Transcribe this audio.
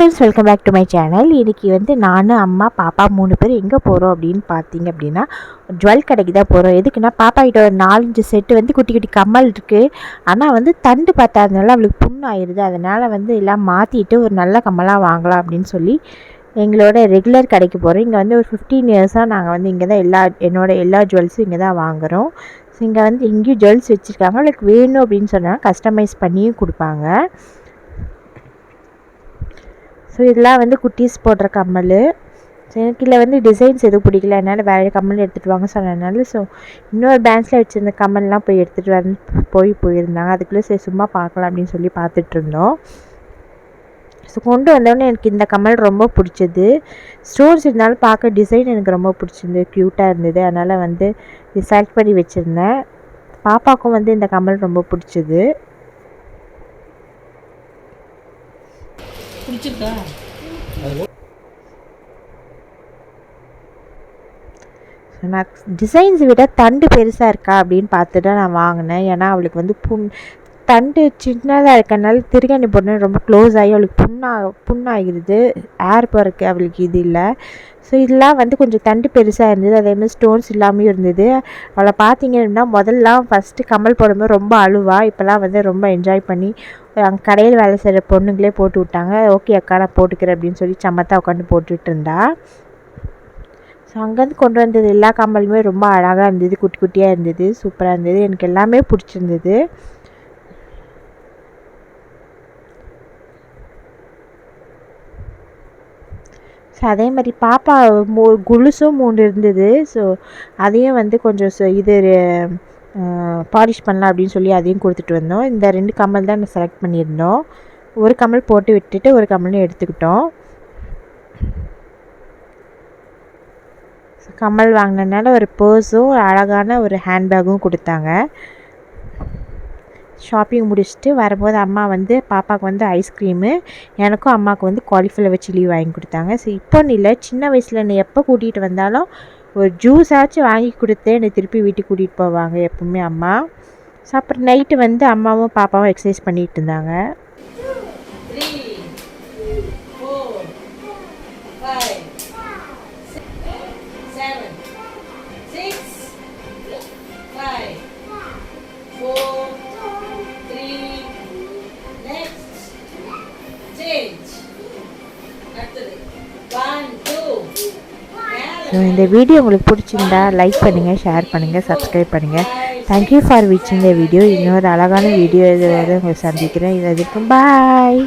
Friends, welcome back to my channel. இன்றைக்கி வந்து நான், அம்மா, பாப்பா 3 பேர் எங்கே போகிறோம் அப்படின்னு பார்த்தீங்க அப்படின்னா, ஜுவல் கடைக்கு தான் போகிறோம். எதுக்குன்னா, பாப்பா கிட்ட ஒரு 4-5 செட்டு வந்து குட்டி குட்டி கம்மல் இருக்குது. ஆனால் வந்து தண்டு பார்த்தாதனால அவளுக்கு புண்ணு ஆயிடுது. அதனால் வந்து எல்லாம் மாற்றிட்டு ஒரு நல்ல கம்மலாக வாங்கலாம் அப்படின்னு சொல்லி எங்களோட ரெகுலர் கடைக்கு போகிறோம். இங்கே வந்து ஒரு 15 இயர்ஸாக நாங்கள் வந்து இங்கே தான் எல்லா ஜுவல்ஸும் இங்கே தான் வாங்குகிறோம். ஸோ இங்கே வந்து எங்கேயும் ஜுவல்ஸ் வச்சுருக்காங்க. அவளுக்கு வேணும் அப்படின்னு சொன்னால் கஸ்டமைஸ் பண்ணியும் கொடுப்பாங்க. ஸோ இதெல்லாம் வந்து குட்டீஸ் போடுற கம்மல். ஸோ எனக்கு இதில் வந்து டிசைன்ஸ் எதுவும் பிடிக்கல, அதனால் வேறு கம்மல் எடுத்துகிட்டு வாங்க சொன்னதுனால ஸோ இன்னொரு பேங்க்ஸில் வச்சுருந்த கம்மல்லாம் போய் எடுத்துகிட்டு போயிருந்தாங்க. அதுக்குள்ளே சரி சும்மா பார்க்கலாம் அப்படின்னு சொல்லி பார்த்துட்ருந்தோம். ஸோ கொண்டு வந்தோடனே எனக்கு இந்த கம்மல் ரொம்ப பிடிச்சது. ஸ்டோன்ஸ் இருந்தாலும் பார்க்க டிசைன் எனக்கு ரொம்ப பிடிச்சிருந்தது, க்யூட்டாக இருந்தது. அதனால் வந்து செலக்ட் பண்ணி வச்சுருந்தேன். பாப்பாவுக்கும் வந்து இந்த கம்மல் ரொம்ப பிடிச்சது. பிடிச்சிருக்கா? நான் டிசைன்ஸ் விட தண்டு பெருசாக இருக்கா அப்படின்னு பார்த்துட்டு நான் வாங்கினேன். ஏன்னா அவளுக்கு வந்து தண்டு சின்னதாக இருக்கனால திருகணி போடணும் ரொம்ப க்ளோஸ் ஆகி அவளுக்கு புண்ணாகிடுது. ஏர் போகிறக்கு அவளுக்கு இது இல்லை. ஸோ இதெல்லாம் வந்து கொஞ்சம் தண்டு பெருசாக இருந்தது. அதேமாதிரி ஸ்டோன்ஸ் இல்லாமையும் இருந்தது. அவளை பார்த்தீங்கன்னா முதல்லாம் ஃபஸ்ட்டு கம்மல் போடும்போது ரொம்ப அழுவா. இப்போல்லாம் வந்து ரொம்ப என்ஜாய் பண்ணி அங்கே கடையில் வேலை செய்கிற பொண்ணுங்களே போட்டு விட்டாங்க. ஓகே அக்கா நான் போட்டுக்கிறேன் அப்படின்னு சொல்லி சமத்தாக உட்காந்து போட்டுட்டு இருந்தா. ஸோ அங்கேருந்து கொண்டு வந்தது எல்லா கம்மலுமே ரொம்ப அழகாக இருந்தது, குட்டி குட்டியாக இருந்தது, சூப்பராக இருந்தது. எனக்கு எல்லாமே பிடிச்சிருந்தது. ஸோ அதே மாதிரி பாப்பா குலுசும் 3 இருந்தது. ஸோ அதையும் வந்து கொஞ்சம் இது பாலிஷ் பண்ணலாம் அப்படின்னு சொல்லி அதையும் கொடுத்துட்டு வந்தோம். இந்த 2 கம்மல் தான் நான் செலக்ட் பண்ணியிருந்தோம். ஒரு கம்மல் போட்டு விட்டுட்டு ஒரு கம்மலும் எடுத்துக்கிட்டோம். கம்மல் வாங்கினதுனால ஒரு பர்ஸும் அழகான ஒரு ஹேண்ட்பேக்கும் கொடுத்தாங்க. ஷாப்பிங் முடிச்சுட்டு வரும்போது அம்மா வந்து பாப்பாவுக்கு வந்து ஐஸ்கிரீமு, எனக்கும் அம்மாவுக்கு வந்து காலிஃப்ளவர் சில்லி வாங்கி கொடுத்தாங்க. ஸோ இப்போன்னு இல்லை, சின்ன வயசில் என்னை எப்போ கூட்டிகிட்டு வந்தாலும் ஒரு ஜூஸ் ஆச்சும் வாங்கி கொடுத்து என்னை திருப்பி வீட்டுக்கு கூட்டிகிட்டு போவாங்க எப்போவுமே அம்மா. ஸோ அப்புறம் நைட்டு வந்து அம்மாவும் பாப்பாவும் எக்ஸசைஸ் பண்ணிகிட்டு இருந்தாங்க. ஸோ இந்த வீடியோ உங்களுக்கு பிடிச்சிருந்தா லைக் பண்ணுங்கள், ஷேர் பண்ணுங்கள், சப்ஸ்கிரைப் பண்ணுங்கள். தேங்க்யூ ஃபார் வாட்சிங் த வீடியோ. இன்னொரு அழகான வீடியோ இதோட உங்களை சந்திக்கிறேன். இது வரைக்கும் பாய்.